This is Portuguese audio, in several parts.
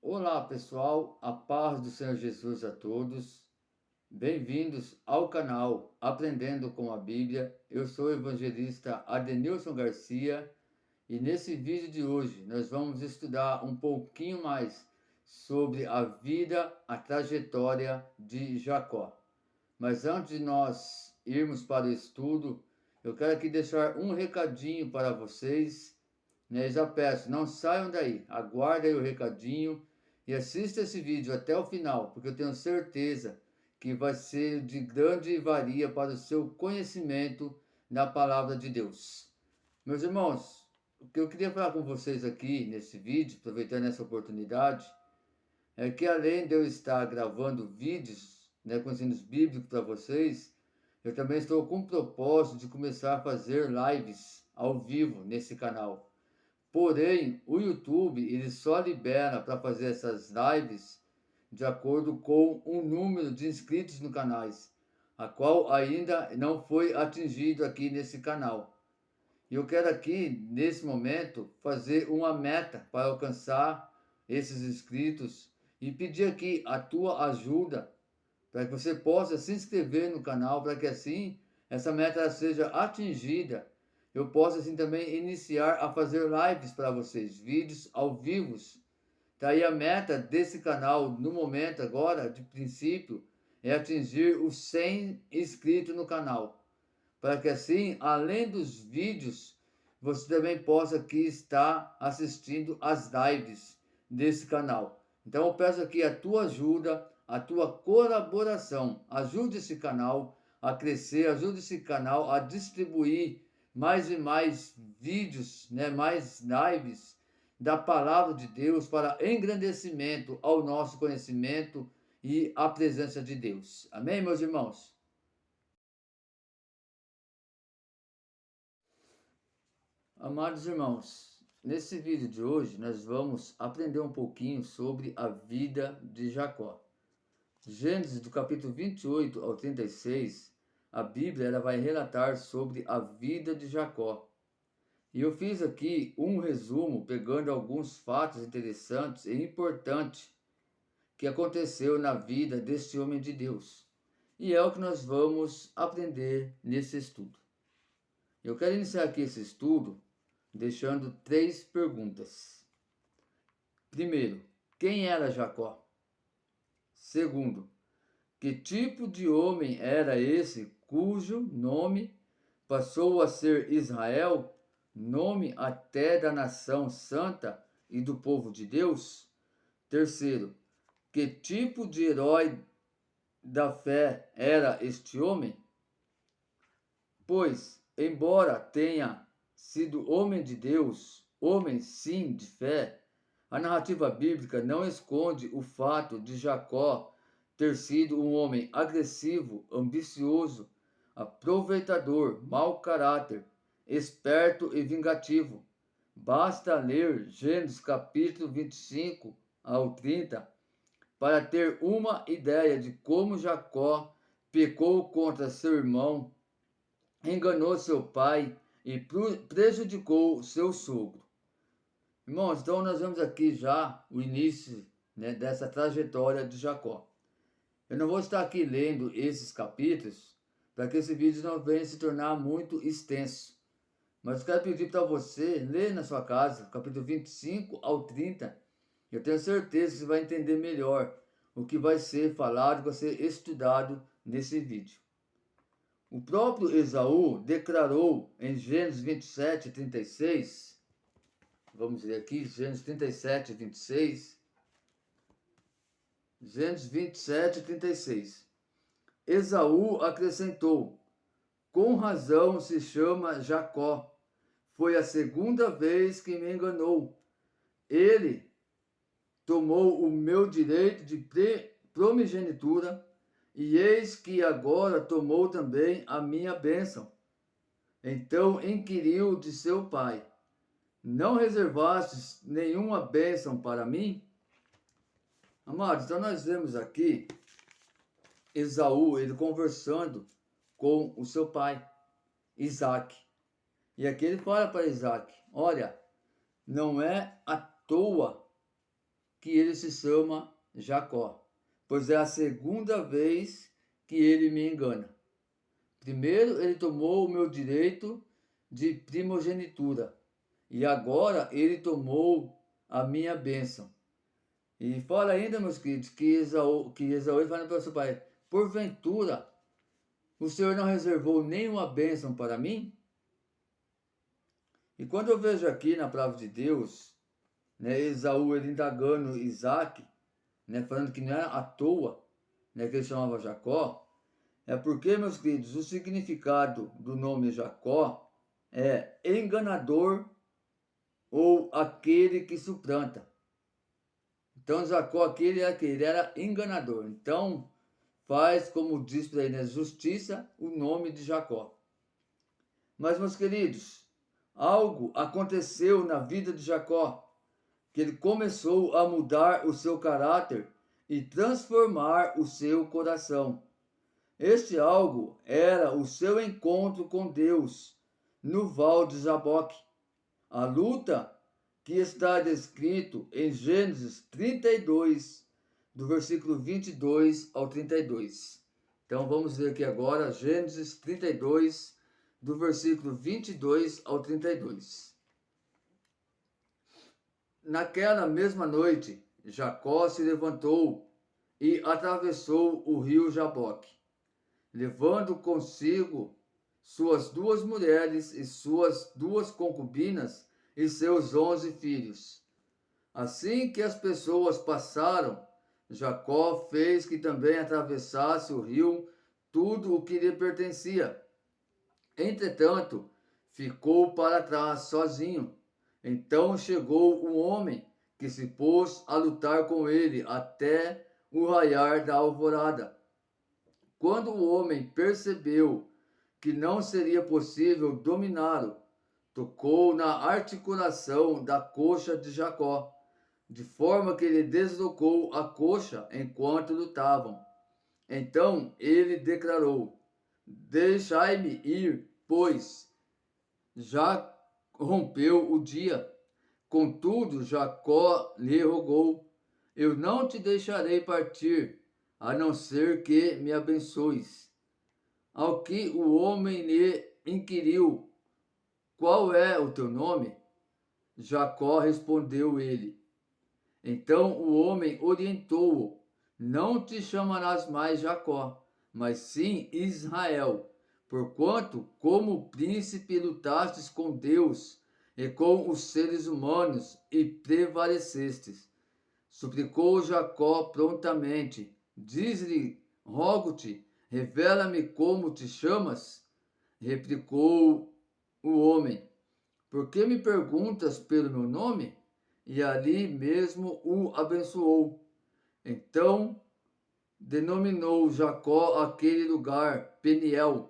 Olá pessoal, a paz do Senhor Jesus a todos. Bem-vindos ao canal Aprendendo com a Bíblia. Eu sou o evangelista Adenilson Garcia e nesse vídeo de hoje nós vamos estudar um pouquinho mais sobre a vida, a trajetória de Jacó. Mas antes de nós irmos para o estudo, eu quero aqui deixar um recadinho para vocês, né? Já peço, não saiam daí, aguardem aí o recadinho e assista esse vídeo até o final, porque eu tenho certeza que vai ser de grande valia para o seu conhecimento da palavra de Deus. Meus irmãos, o que eu queria falar com vocês aqui nesse vídeo, aproveitando essa oportunidade, é que além de eu estar gravando vídeos, né, com ensinos bíblicos para vocês, eu também estou com o propósito de começar a fazer lives ao vivo nesse canal. Porém, o YouTube ele só libera para fazer essas lives de acordo com o número de inscritos no canais, a qual ainda não foi atingido aqui nesse canal. E eu quero aqui, nesse momento, fazer uma meta para alcançar esses inscritos e pedir aqui a tua ajuda para que você possa se inscrever no canal, para que assim essa meta seja atingida. Eu possa assim também iniciar a fazer lives para vocês, vídeos ao vivo. Tá aí a meta desse canal no momento agora, de princípio, é atingir os 100 inscritos no canal, para que assim, além dos vídeos, você também possa aqui estar assistindo as lives desse canal. Então eu peço aqui a tua ajuda, a tua colaboração. Ajude esse canal a crescer, ajude esse canal a distribuir mais e mais vídeos, né, mais lives da palavra de Deus para engrandecimento ao nosso conhecimento e à presença de Deus. Amém, meus irmãos? Amados irmãos, nesse vídeo de hoje nós vamos aprender um pouquinho sobre a vida de Jacó. Gênesis do capítulo 28 ao 36, a Bíblia ela vai relatar sobre a vida de Jacó. E eu fiz aqui um resumo pegando alguns fatos interessantes e importantes que aconteceu na vida deste homem de Deus. E é o que nós vamos aprender nesse estudo. Eu quero iniciar aqui esse estudo deixando 3 perguntas. Primeiro, quem era Jacó? Segundo, que tipo de homem era esse cujo nome passou a ser Israel, nome até da nação santa e do povo de Deus? Terceiro, que tipo de herói da fé era este homem? Pois, embora tenha sido homem de Deus, homem sim de fé, a narrativa bíblica não esconde o fato de Jacó ter sido um homem agressivo, ambicioso, aproveitador, mau caráter, esperto e vingativo. Basta ler Gênesis capítulo 25 ao 30 para ter uma ideia de como Jacó pecou contra seu irmão, enganou seu pai e prejudicou seu sogro. Irmãos, então nós vemos aqui já o início, né, dessa trajetória de Jacó. Eu não vou estar aqui lendo esses capítulos para que esse vídeo não venha se tornar muito extenso. Mas eu quero pedir para você ler na sua casa, capítulo 25 ao 30. Eu tenho certeza que você vai entender melhor o que vai ser falado, vai ser estudado nesse vídeo. O próprio Esaú declarou em Gênesis 27, 36, vamos ler aqui, Gênesis 37, 26, Gênesis 27, 36. Esaú acrescentou, com razão se chama Jacó, foi a segunda vez que me enganou. Ele tomou o meu direito de primogenitura, e eis que agora tomou também a minha bênção. Então inquiriu de seu pai, não reservastes nenhuma bênção para mim? Amados, então nós vemos aqui Esaú, ele conversando com o seu pai, Isaac. E aqui ele fala para Isaac, olha, não é à toa que ele se chama Jacó, pois é a segunda vez que ele me engana. Primeiro, ele tomou o meu direito de primogenitura, e agora ele tomou a minha bênção. E fala ainda, meus queridos, que Esaú fala para o seu pai: porventura, o Senhor não reservou nenhuma bênção para mim? E quando eu vejo aqui na palavra de Deus, né, Esaú ele indagando Isaac, né, falando que não era à toa, né, que ele chamava Jacó, é porque, meus queridos, o significado do nome Jacó é enganador ou aquele que suplanta. Então, Jacó aqui, ele era enganador. Então, faz, como diz para ele, né, justiça, o nome de Jacó. Mas, meus queridos, algo aconteceu na vida de Jacó, que ele começou a mudar o seu caráter e transformar o seu coração. Este algo era o seu encontro com Deus no Val de Jaboque. A luta que está descrito em Gênesis 32, do versículo 22 ao 32. Então vamos ver aqui agora Gênesis 32, do versículo 22 ao 32. Naquela mesma noite, Jacó se levantou e atravessou o rio Jaboque, levando consigo suas 2 mulheres e suas 2 concubinas e seus 11 filhos. Assim que as pessoas passaram, Jacó fez que também atravessasse o rio tudo o que lhe pertencia. Entretanto, ficou para trás sozinho. Então chegou um homem que se pôs a lutar com ele até o raiar da alvorada. Quando o homem percebeu que não seria possível dominá-lo, tocou na articulação da coxa de Jacó, de forma que ele deslocou a coxa enquanto lutavam. Então ele declarou: deixai-me ir, pois já rompeu o dia. Contudo, Jacó lhe rogou: eu não te deixarei partir, a não ser que me abençoes. Ao que o homem lhe inquiriu: qual é o teu nome? Jacó respondeu ele. Então o homem orientou-o: não te chamarás mais Jacó, mas sim Israel, porquanto como príncipe lutastes com Deus e com os seres humanos e prevalecestes. Suplicou Jacó prontamente: diz-lhe, rogo-te, revela-me como te chamas. Replicou o homem: por que me perguntas pelo meu nome? E ali mesmo o abençoou. Então denominou Jacó aquele lugar Peniel,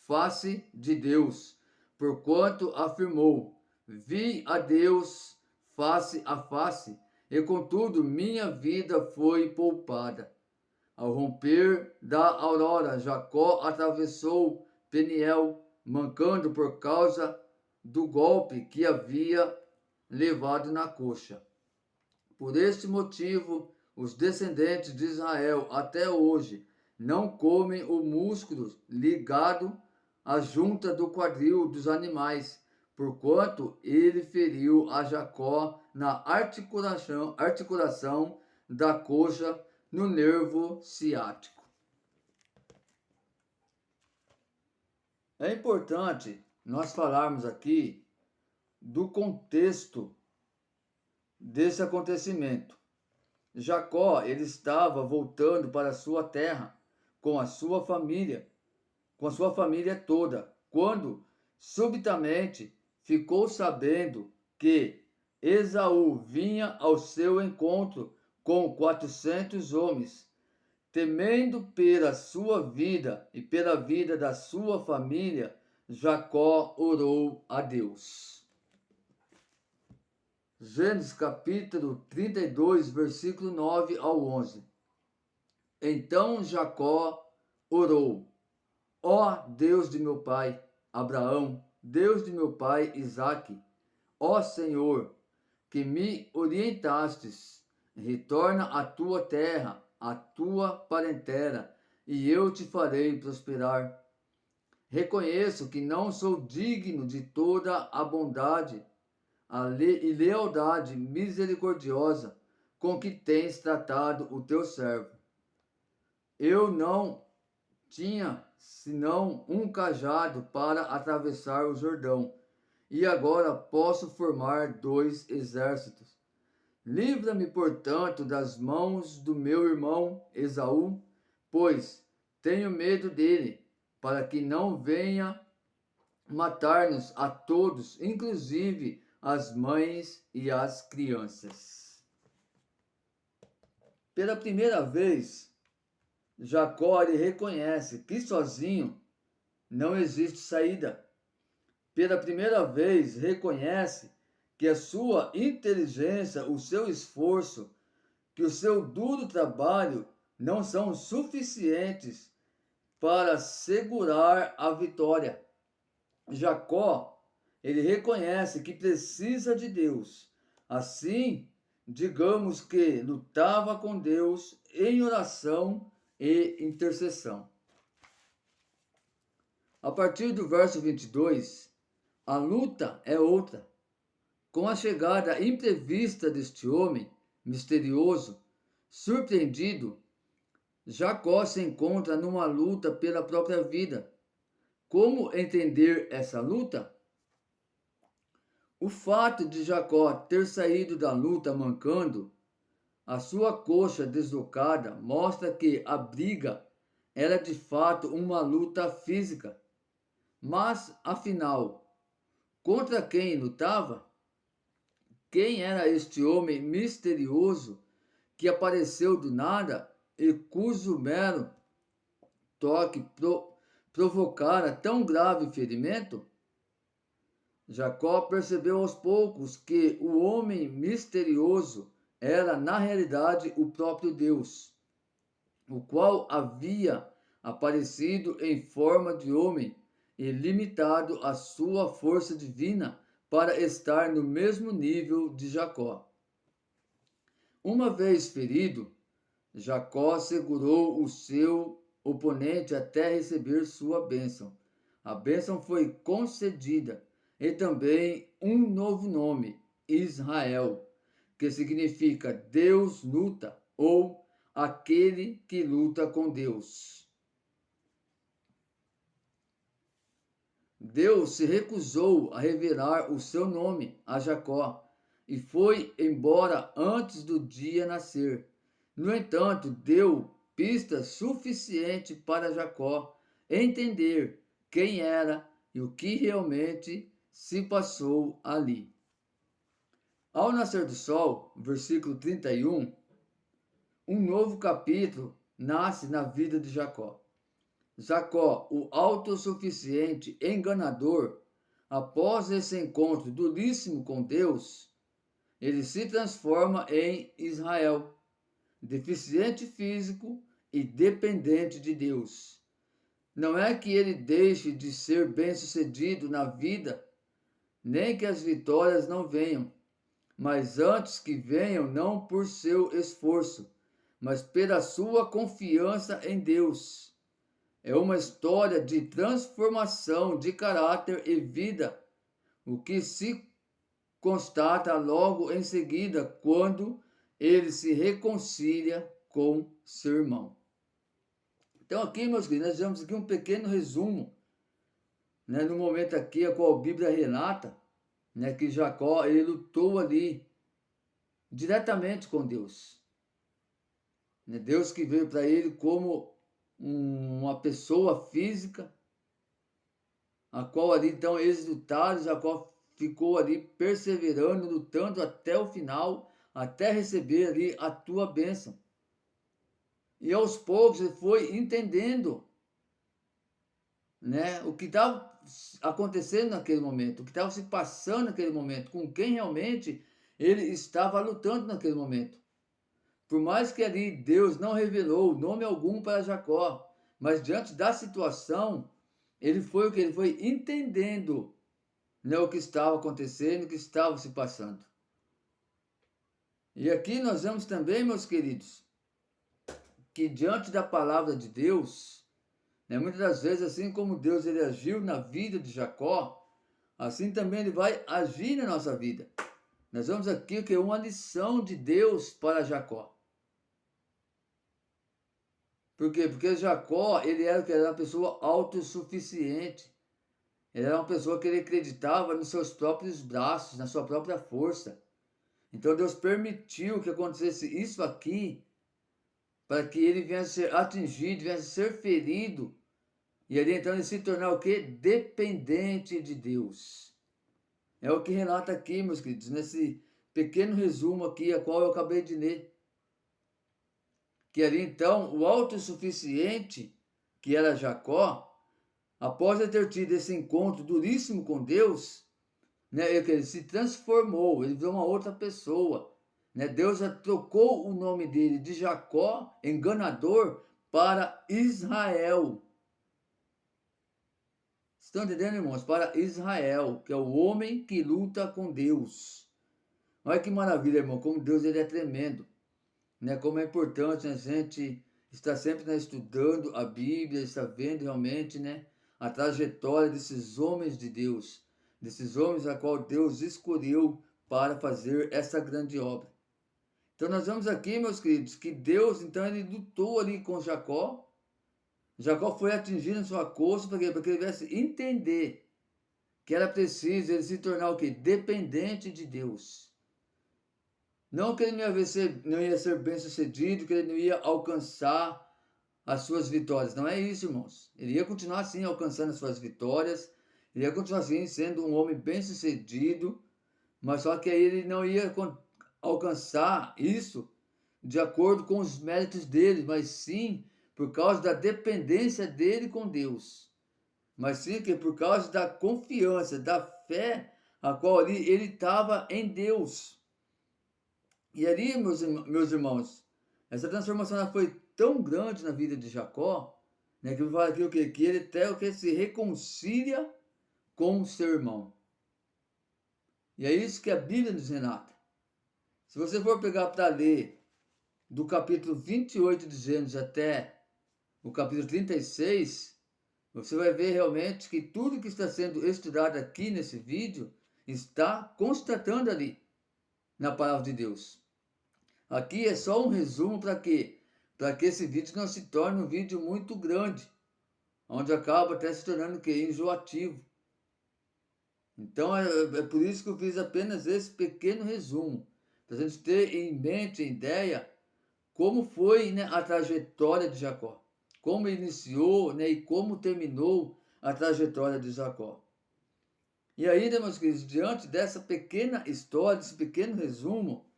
face de Deus, porquanto afirmou: vi a Deus face a face, e contudo minha vida foi poupada. Ao romper da aurora, Jacó atravessou Peniel, mancando por causa do golpe que havia levado na coxa. Por este motivo, os descendentes de Israel até hoje não comem o músculo ligado à junta do quadril dos animais, porquanto ele feriu a Jacó na articulação da coxa no nervo ciático. É importante nós falarmos aqui do contexto desse acontecimento. Jacó, ele estava voltando para a sua terra com a sua família toda, quando subitamente ficou sabendo que Esaú vinha ao seu encontro com 400 homens. Temendo pela sua vida e pela vida da sua família, Jacó orou a Deus. Gênesis capítulo 32, versículo 9 ao 11. Então Jacó orou: ó Deus de meu pai Abraão, Deus de meu pai Isaque, ó Senhor, que me orientastes retorna à tua terra, à tua parentela, e eu te farei prosperar. Reconheço que não sou digno de toda a bondade e lealdade misericordiosa com que tens tratado o teu servo. Eu não tinha senão um cajado para atravessar o Jordão, e agora posso formar 2 exércitos. Livra-me, portanto, das mãos do meu irmão Esaú, pois tenho medo dele, para que não venha matar-nos a todos, inclusive as mães e as crianças. Pela primeira vez, Jacó reconhece que sozinho não existe saída. Pela primeira vez, reconhece que a sua inteligência, o seu esforço, que o seu duro trabalho não são suficientes para segurar a vitória. Jacó, ele reconhece que precisa de Deus. Assim, digamos que lutava com Deus em oração e intercessão. A partir do verso 22, a luta é outra. Com a chegada imprevista deste homem misterioso, surpreendido, Jacó se encontra numa luta pela própria vida. Como entender essa luta? O fato de Jacó ter saído da luta mancando, a sua coxa deslocada, mostra que a briga era de fato uma luta física. Mas, afinal, contra quem lutava? Quem era este homem misterioso que apareceu do nada e cujo mero toque provocara tão grave ferimento? Jacó percebeu aos poucos que o homem misterioso era, na realidade, o próprio Deus, o qual havia aparecido em forma de homem e limitado a sua força divina para estar no mesmo nível de Jacó. Uma vez ferido, Jacó segurou o seu oponente até receber sua bênção. A bênção foi concedida e também um novo nome, Israel, que significa Deus luta ou aquele que luta com Deus. Deus se recusou a revelar o seu nome a Jacó e foi embora antes do dia nascer. No entanto, deu pista suficiente para Jacó entender quem era e o que realmente se passou ali. Ao nascer do sol, versículo 31, um novo capítulo nasce na vida de Jacó. Jacó, o autossuficiente enganador, após esse encontro duríssimo com Deus, ele se transforma em Israel, deficiente físico e dependente de Deus. Não é que ele deixe de ser bem-sucedido na vida, nem que as vitórias não venham, mas antes que venham não por seu esforço, mas pela sua confiança em Deus. É uma história de transformação de caráter e vida, o que se constata logo em seguida quando ele se reconcilia com seu irmão. Então aqui, meus queridos, nós vemos aqui um pequeno resumo, né, no momento aqui a qual a Bíblia relata, né, que Jacó ele lutou ali diretamente com Deus. Né, Deus que veio para ele como uma pessoa física, a qual ali então eles lutaram, Jacó ficou ali perseverando, lutando até o final, até receber ali a tua bênção. E aos poucos ele foi entendendo, né, o que estava acontecendo naquele momento, o que estava se passando naquele momento, com quem realmente ele estava lutando naquele momento. Por mais que ali Deus não revelou nome algum para Jacó, mas diante da situação, ele foi o que? Ele foi entendendo, né, o que estava acontecendo, o que estava se passando. E aqui nós vemos também, meus queridos, que diante da palavra de Deus, né, muitas das vezes, assim como Deus ele agiu na vida de Jacó, assim também ele vai agir na nossa vida. Nós vemos aqui que é uma lição de Deus para Jacó. Por quê? Porque Jacó, ele era uma pessoa autossuficiente. Ele era uma pessoa que ele acreditava nos seus próprios braços, na sua própria força. Então Deus permitiu que acontecesse isso aqui, para que ele viesse a ser atingido, viesse a ser ferido. E ali então ele se tornar o quê? Dependente de Deus. É o que relata aqui, meus queridos, nesse pequeno resumo aqui, a qual eu acabei de ler. Que ali então o autossuficiente, que era Jacó, após ele ter tido esse encontro duríssimo com Deus, né, ele se transformou, ele virou uma outra pessoa. Né? Deus já trocou o nome dele de Jacó, enganador, para Israel. Estão entendendo, irmãos? Para Israel, que é o homem que luta com Deus. Olha que maravilha, irmão, como Deus ele é tremendo. Né? Como é importante a gente estar sempre, né, estudando a Bíblia, estar vendo realmente, né, a trajetória desses homens de Deus, desses homens a qual Deus escolheu para fazer essa grande obra. Então nós vemos aqui, meus queridos, que Deus, então, ele lutou ali com Jacó. Jacó foi atingido em sua coxa para que ele viesse entender que era preciso ele se tornar o quê? Dependente de Deus. Não que ele não ia ser bem sucedido, que ele não ia alcançar as suas vitórias. Não é isso, irmãos. Ele ia continuar assim alcançando as suas vitórias. Ele ia continuar assim sendo um homem bem sucedido. Mas só que aí ele não ia alcançar isso de acordo com os méritos dele, mas sim por causa da dependência dele com Deus. Mas sim que por causa da confiança, da fé a qual ali ele estava em Deus. E ali, meus irmãos, essa transformação foi tão grande na vida de Jacó, né, que ele fala aqui que ele até o que se reconcilia com o seu irmão. E é isso que a Bíblia nos relata. Se você for pegar para ler do capítulo 28 de Gênesis até o capítulo 36, você vai ver realmente que tudo que está sendo estudado aqui nesse vídeo está constatando ali na palavra de Deus. Aqui é só um resumo para quê? Para que esse vídeo não se torne um vídeo muito grande, onde acaba até se tornando o quê? Enjoativo. Então é por isso que eu fiz apenas esse pequeno resumo, para a gente ter em mente, em ideia, como foi, né, a trajetória de Jacó, como iniciou, né, e como terminou a trajetória de Jacó. E ainda, meus queridos, diante dessa pequena história, desse pequeno resumo,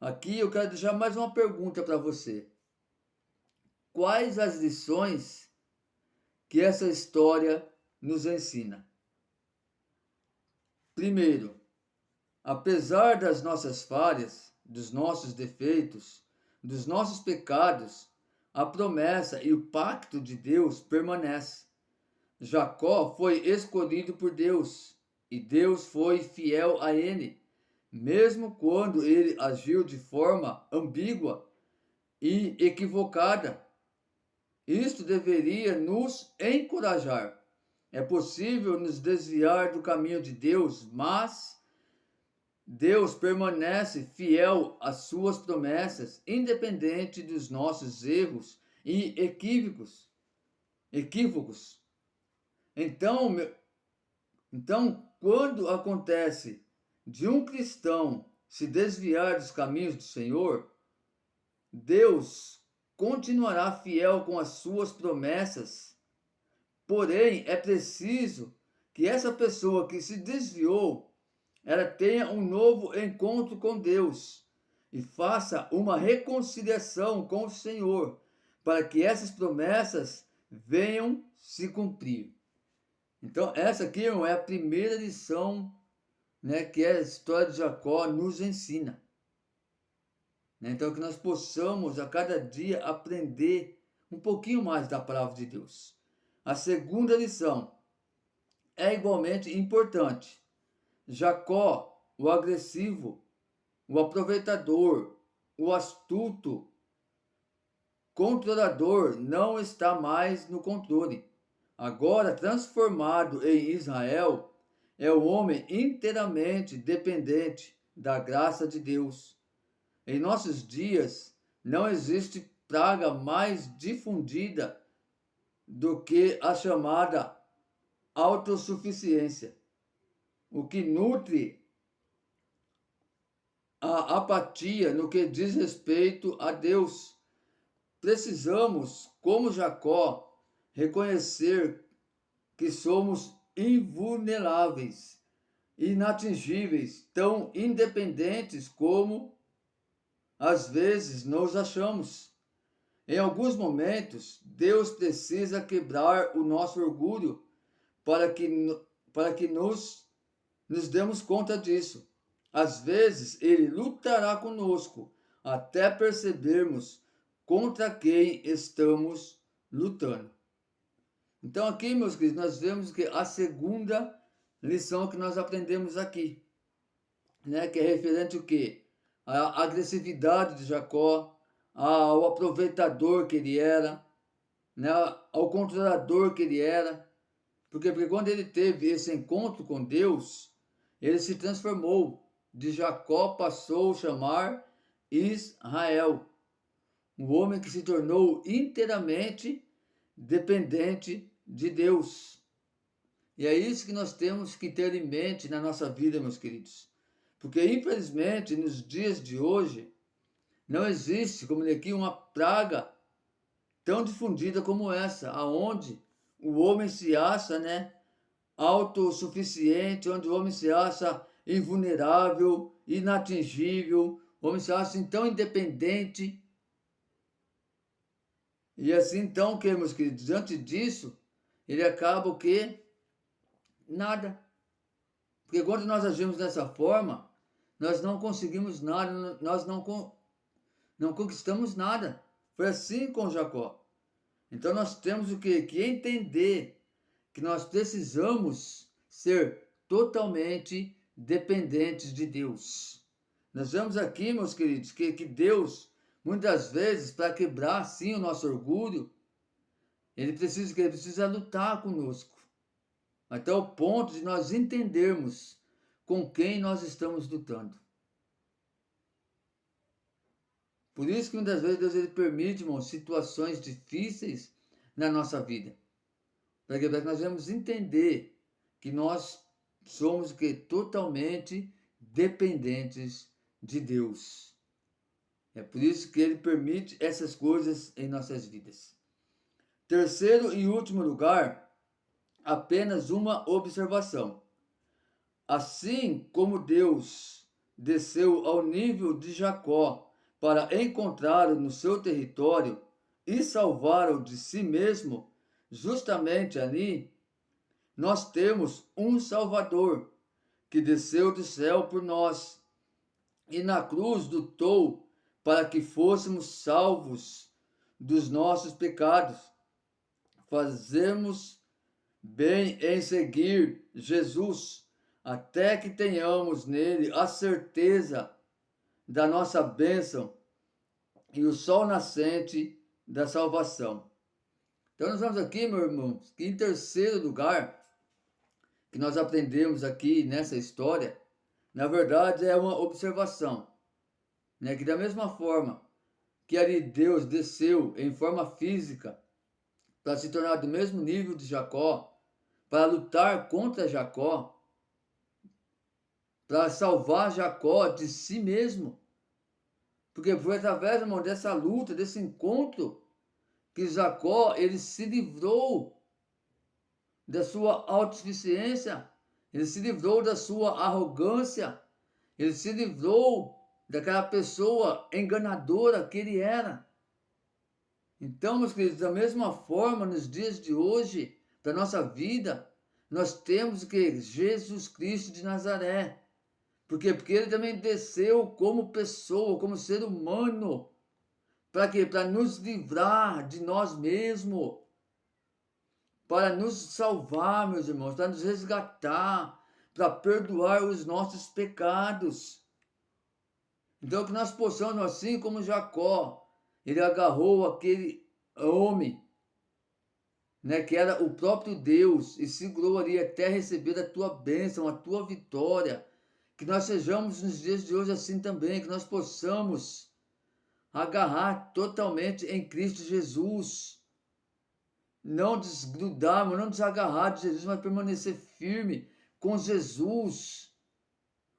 aqui eu quero deixar mais uma pergunta para você. Quais as lições que essa história nos ensina? Primeiro, apesar das nossas falhas, dos nossos defeitos, dos nossos pecados, a promessa e o pacto de Deus permanece. Jacó foi escolhido por Deus e Deus foi fiel a ele, mesmo quando ele agiu de forma ambígua e equivocada. Isto deveria nos encorajar. É possível nos desviar do caminho de Deus, mas Deus permanece fiel às suas promessas, independente dos nossos erros e equívocos. Então, quando acontece de um cristão se desviar dos caminhos do Senhor, Deus continuará fiel com as suas promessas. Porém, é preciso que essa pessoa que se desviou, ela tenha um novo encontro com Deus e faça uma reconciliação com o Senhor, para que essas promessas venham se cumprir. Então, essa aqui, irmão, é a primeira lição, né, que a história de Jacó nos ensina. Então, que nós possamos a cada dia aprender um pouquinho mais da palavra de Deus. A segunda lição é igualmente importante. Jacó, o agressivo, o aproveitador, o astuto, controlador não está mais no controle. Agora, transformado em Israel, é o homem inteiramente dependente da graça de Deus. Em nossos dias, não existe praga mais difundida do que a chamada autossuficiência, o que nutre a apatia no que diz respeito a Deus. Precisamos, como Jacó, reconhecer que somos invulneráveis, inatingíveis, tão independentes como às vezes nos achamos. Em alguns momentos, Deus precisa quebrar o nosso orgulho para que nos demos conta disso. Às vezes, Ele lutará conosco até percebermos contra quem estamos lutando. Então, aqui, meus queridos, nós vemos que a segunda lição que nós aprendemos aqui, né, que é referente ao quê? A agressividade de Jacó, ao aproveitador que ele era, né, ao controlador que ele era. Porque quando ele teve esse encontro com Deus, ele se transformou. De Jacó passou a chamar Israel, um homem que se tornou inteiramente dependente de Deus. E é isso que nós temos que ter em mente na nossa vida, meus queridos. Porque, infelizmente, nos dias de hoje, não existe, como aqui, uma praga tão difundida como essa, aonde o homem se acha, né, autossuficiente, onde o homem se acha invulnerável, inatingível, o homem se acha assim, tão independente. E assim, então, que, meus queridos, diante disso, ele acaba o quê? Nada. Porque quando nós agimos dessa forma, nós não conseguimos nada, nós não conquistamos nada. Foi assim com Jacó. Então nós temos o quê? Que entender que nós precisamos ser totalmente dependentes de Deus. Nós vemos aqui, meus queridos, que Deus, muitas vezes, para quebrar, sim, o nosso orgulho, ele precisa lutar conosco. Até o ponto de nós entendermos com quem nós estamos lutando. Por isso que muitas vezes Deus ele permite, irmãos, situações difíceis na nossa vida. Para que nós vamos entender que nós somos que totalmente dependentes de Deus. É por isso que ele permite essas coisas em nossas vidas. Terceiro e último lugar, apenas uma observação. Assim como Deus desceu ao nível de Jacó para encontrá-lo no seu território e salvá-lo de si mesmo, justamente ali, nós temos um Salvador que desceu do céu por nós e na cruz lutou para que fôssemos salvos dos nossos pecados. Fazemos bem em seguir Jesus, até que tenhamos nele a certeza da nossa bênção e o sol nascente da salvação. Então nós vamos aqui, meu irmão, que em terceiro lugar, que nós aprendemos aqui nessa história, na verdade é uma observação, né? Que da mesma forma que ali Deus desceu em forma física para se tornar do mesmo nível de Jacó, para lutar contra Jacó, para salvar Jacó de si mesmo. Porque foi através, irmão, dessa luta, desse encontro, que Jacó ele se livrou da sua autossuficiência, ele se livrou da sua arrogância, ele se livrou daquela pessoa enganadora que ele era. Então, meus queridos, da mesma forma, nos dias de hoje, da nossa vida, nós temos que Jesus Cristo de Nazaré. Por quê? Porque ele também desceu como pessoa, como ser humano. Para quê? Para nos livrar de nós mesmos. Para nos salvar, meus irmãos, para nos resgatar, para perdoar os nossos pecados. Então, que nós possamos, assim como Jacó, ele agarrou aquele homem, né, que era o próprio Deus, e segurou ali até receber a tua bênção, a tua vitória. Que nós sejamos nos dias de hoje assim também, que nós possamos agarrar totalmente em Cristo Jesus. Não desgrudarmos, não desagarrar de Jesus, mas permanecer firme com Jesus.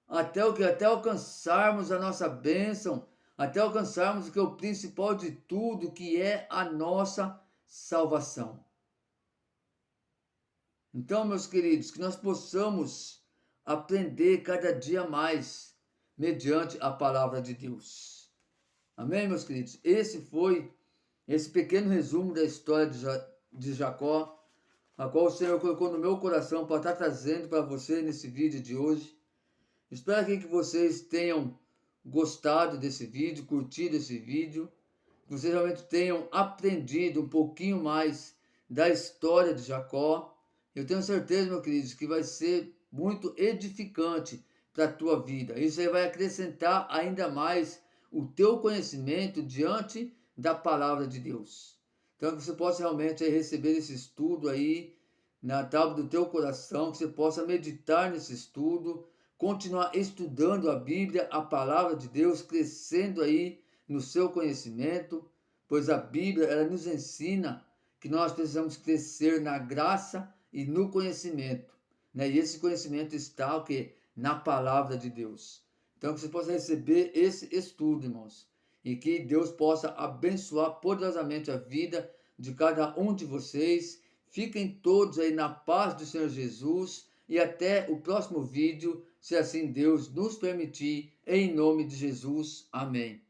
Até o que? Até alcançarmos a nossa bênção, até alcançarmos o que é o principal de tudo, que é a nossa salvação. Então, meus queridos, que nós possamos aprender cada dia mais mediante a palavra de Deus. Amém, meus queridos? Esse foi esse pequeno resumo da história de Jacó, a qual o Senhor colocou no meu coração para estar trazendo para você nesse vídeo de hoje. Espero que vocês tenham gostado desse vídeo, curtido esse vídeo, que vocês realmente tenham aprendido um pouquinho mais da história de Jacó. Eu tenho certeza, meus queridos, que vai ser muito edificante para a tua vida. Isso aí vai acrescentar ainda mais o teu conhecimento diante da palavra de Deus. Então, que você possa realmente receber esse estudo aí na tábua do teu coração, que você possa meditar nesse estudo, continuar estudando a Bíblia, a palavra de Deus, crescendo aí no seu conhecimento, pois a Bíblia ela nos ensina que nós precisamos crescer na graça e no conhecimento, né? E esse conhecimento está o quê? Na palavra de Deus. Então que você possa receber esse estudo, irmãos, e que Deus possa abençoar poderosamente a vida de cada um de vocês. Fiquem todos aí na paz do Senhor Jesus e até o próximo vídeo, se assim Deus nos permitir, em nome de Jesus. Amém.